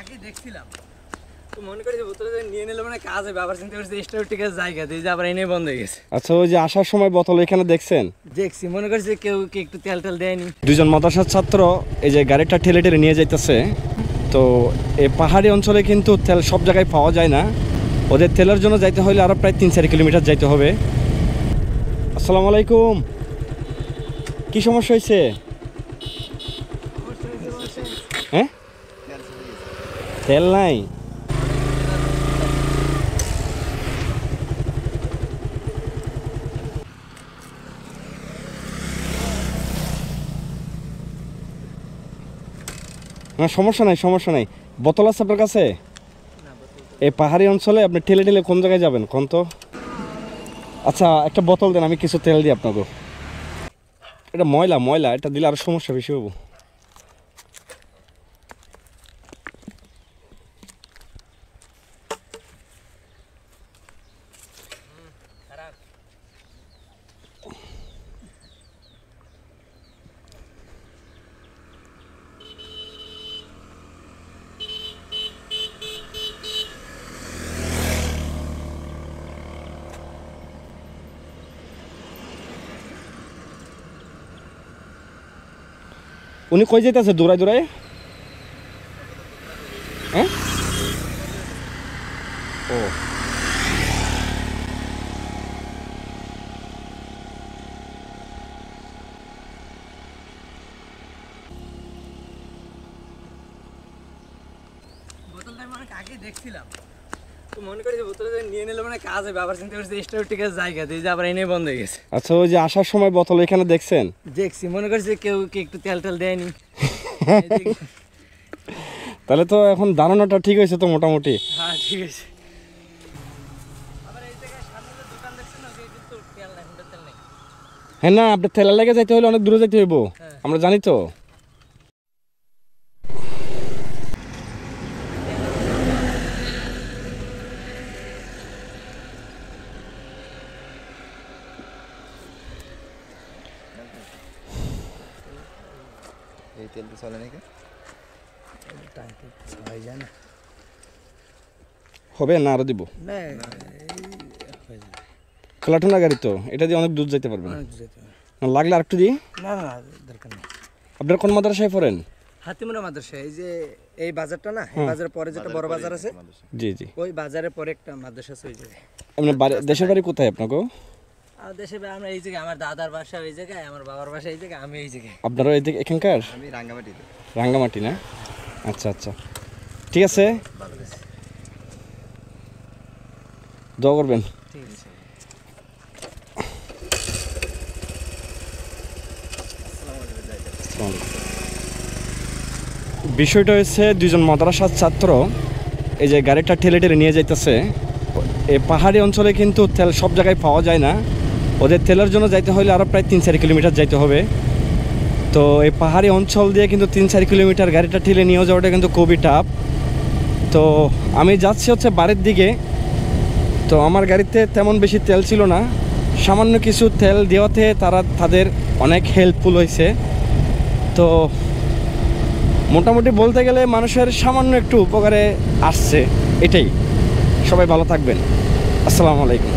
আগে দেখছিলাম তো মনে করি যে বোতলে নিয়ে নিলে মানে কাজ হবে, আবার চিন্তা করছি স্টোরটিকের জায়গা দিয়ে যে আবার এনে বন্ধ হয়ে গেছে। আচ্ছা, ওই যে আসার সময় বোতল এখানে দেখছেন? দেখছি, মনে করছি কেউ কি একটু তেল টেল দেয়নি। দুজন মাদ্রাসার ছাত্র এই যে গাড়িটা ঠেলে ঠেলে নিয়ে যাইতেছে। তো এই পাহাড়ি অঞ্চলে কিন্তু তেল সব জায়গায় পাওয়া যায় না, ওদের তেলের জন্য যাইতে হলে আরও প্রায় 3-4 কিলোমিটার যাইতে হবে। আসসালামু আলাইকুম, কি সমস্যা হয়েছে? হ্যাঁ, তেল নাই? না, সমস্যা নাই, সমস্যা নাই। বোতল আছে আপনার কাছে? এই পাহাড়ি অঞ্চলে আপনি ঠেলে ঠেলে কোন জায়গায় যাবেন কোন তো? আচ্ছা, একটা বোতল দেন, আমি কিছু তেল দিই আপনাকে। এটা ময়লা ময়লা, এটা দিলে আরো সমস্যা বেশি হবো। উনি কই যাইতেছে দৌড়ায় দৌড়ায়? হ্যাঁ, ও বোতলটা আমি অনেক আগে দেখছিলাম তো মনে করি যে বোতলে নিয়ে নিলে মানে কাজ হবে, আবার চিন্তা করছি স্টোরটিকের জায়গা দিয়ে যে আবার এনে বন্ধ হয়ে গেছে। আচ্ছা, ওই যে আসার সময় বোতল এখানে দেখছেন? দেখছি, মনে করছি কেউ কি একটু তেল টেল দেয়নি। তাহলে তো এখন দাঁড়ানোটা ঠিক হয়েছে তো মোটামুটি। হ্যাঁ, ঠিক আছে। আবার এই জায়গায় সামনে যে দোকান দেখছেন না, ওই কিন্তু তেল নাই, হুন্ডা তেল নাই। হ্যাঁ, না, আপনি তেলের লেগে যাইতে হলে অনেক দূরে যাইতে হইব, আমরা জানি তো। এই তেল তো চলে নাকি? টাঙ্কি হয়ে যায় না? হবে না, আরো দিব। না, খেলাঠোনা গাড়ি তো, এটা দিয়ে অনেক দূর যাইতে পারবেন। অনেক যেতে হবে। না, লাগলে আর একটু দিই। না না, দরকার নেই। আপনার কোন মাদ্রাসায় পড়েন? হাতিমুরা মাদ্রাসা, এই যে এই বাজারটা না, এই বাজারের পরে যেটা বড় বাজার আছে, জি জি, ওই বাজারের পরে একটা মাদ্রাসা আছে ওই জায়গায়। আপনার দেশের বাড়ি কোথায় আপনাকে? আর দেশে আমরা এই জায়গায়, আমার দাদার বাসা ওই জায়গায়, আমার বাবার বাসা এই জায়গায়, আমি এই জায়গায়। আপনারও এখানকার? আমি রাঙ্গামাটিতে। রাঙ্গামাটি না? আচ্ছা আচ্ছা, ঠিক আছে, দোয়া করবেন। ঠিক আছে। বিষয়টা হচ্ছে দুজন মাদ্রাসার ছাত্র এই যে গাড়িটা ঠেলে ঠেলে নিয়ে যাইতেছে। এই পাহাড়ি অঞ্চলে কিন্তু তেল সব জায়গায় পাওয়া যায় না, ওদের তেলের জন্য যাইতে হলে আরও প্রায় 3-4 কিলোমিটার যাইতে হবে। তো এই পাহাড়ি অঞ্চল দিয়ে কিন্তু 3-4 কিলোমিটার গাড়িটা ঠেলে নিয়ে যাওয়াটা কিন্তু খুবই টাফ। তো আমি যাচ্ছি হচ্ছে বাড়ির দিকে। তো আমার গাড়িতে তেমন বেশি তেল ছিল না, সামান্য কিছু তেল দেওয়াতে তাদের অনেক হেল্পফুল হয়েছে। তো মোটামুটি বলতে গেলে মানুষের সামান্য একটু উপকারে আসছে, এটাই। সবাই ভালো থাকবেন, আসসালামু আলাইকুম।